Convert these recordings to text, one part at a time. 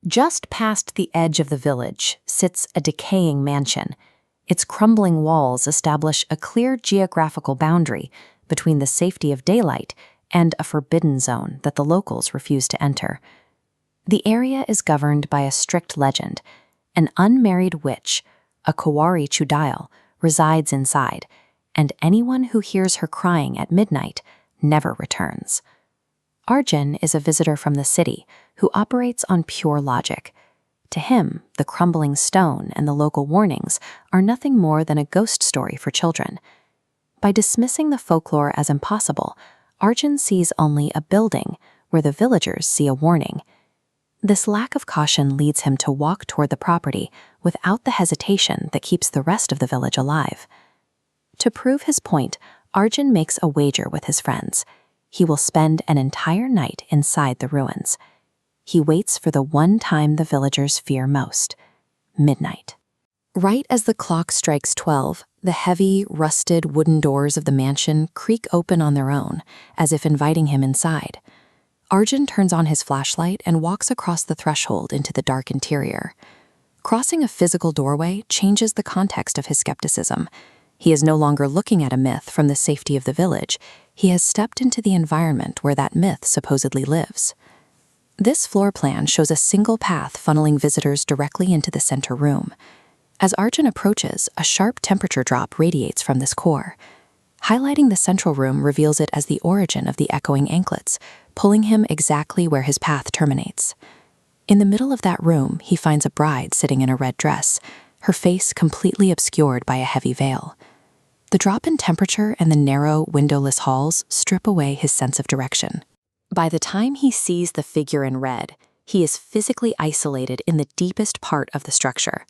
Just past the edge of the village sits a decaying mansion. Its crumbling walls establish a clear geographical boundary between the safety of daylight and a forbidden zone that the locals refuse to enter. The area is governed by a strict legend. An unmarried witch, a Kuwari Chudail, resides inside, and anyone who hears her crying at midnight never returns. Arjun is a visitor from the city who operates on pure logic. To him, the crumbling stone and the local warnings are nothing more than a ghost story for children. By dismissing the folklore as impossible, Arjun sees only a building where the villagers see a warning. This lack of caution leads him to walk toward the property without the hesitation that keeps the rest of the village alive. To prove his point, Arjun makes a wager with his friends. He will spend an entire night inside the ruins. He waits for the one time the villagers fear most: midnight. Right as the clock strikes 12, the heavy, rusted wooden doors of the mansion creak open on their own, as if inviting him inside. Arjun turns on his flashlight and walks across the threshold into the dark interior. Crossing a physical doorway changes the context of his skepticism. He is no longer looking at a myth from the safety of the village. He has stepped into the environment where that myth supposedly lives. This floor plan shows a single path funneling visitors directly into the center room. As Arjun approaches, a sharp temperature drop radiates from this core. Highlighting the central room reveals it as the origin of the echoing anklets, pulling him exactly where his path terminates. In the middle of that room, he finds a bride sitting in a red dress, her face completely obscured by a heavy veil. The drop in temperature and the narrow, windowless halls strip away his sense of direction. By the time he sees the figure in red, he is physically isolated in the deepest part of the structure.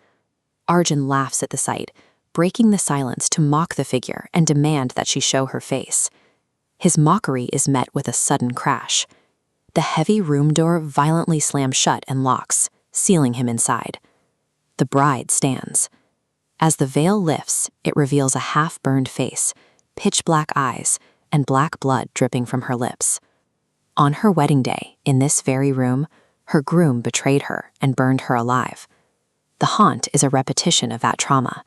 Arjun laughs at the sight, breaking the silence to mock the figure and demand that she show her face. His mockery is met with a sudden crash. The heavy room door violently slams shut and locks, sealing him inside. The bride stands. As the veil lifts, it reveals a half-burned face, pitch-black eyes, and black blood dripping from her lips. On her wedding day, in this very room, her groom betrayed her and burned her alive. The haunt is a repetition of that trauma.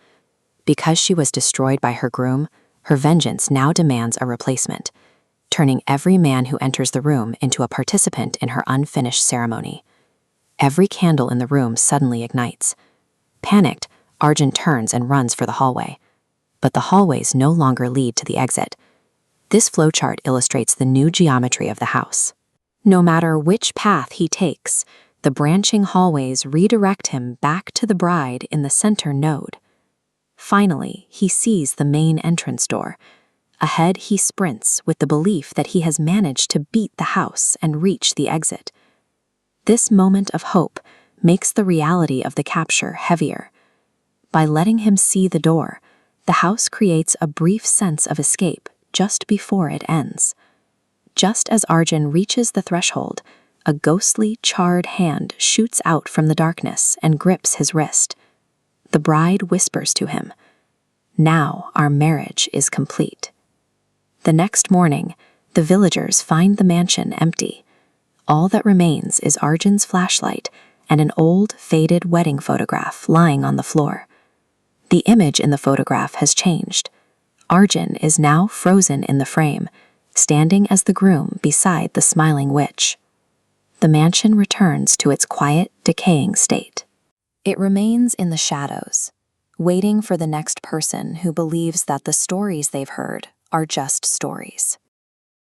Because she was destroyed by her groom, her vengeance now demands a replacement, turning every man who enters the room into a participant in her unfinished ceremony. Every candle in the room suddenly ignites. Panicked, Arjun turns and runs for the hallway. But the hallways no longer lead to the exit. This flowchart illustrates the new geometry of the house. No matter which path he takes, the branching hallways redirect him back to the bride in the center node. Finally, he sees the main entrance door. Ahead he sprints with the belief that he has managed to beat the house and reach the exit. This moment of hope makes the reality of the capture heavier. By letting him see the door, the house creates a brief sense of escape just before it ends. Just as Arjun reaches the threshold, a ghostly, charred hand shoots out from the darkness and grips his wrist. The bride whispers to him, "Now our marriage is complete." The next morning, the villagers find the mansion empty. All that remains is Arjun's flashlight and an old, faded wedding photograph lying on the floor. The image in the photograph has changed. Arjun is now frozen in the frame, standing as the groom beside the smiling witch. The mansion returns to its quiet, decaying state. It remains in the shadows, waiting for the next person who believes that the stories they've heard are just stories.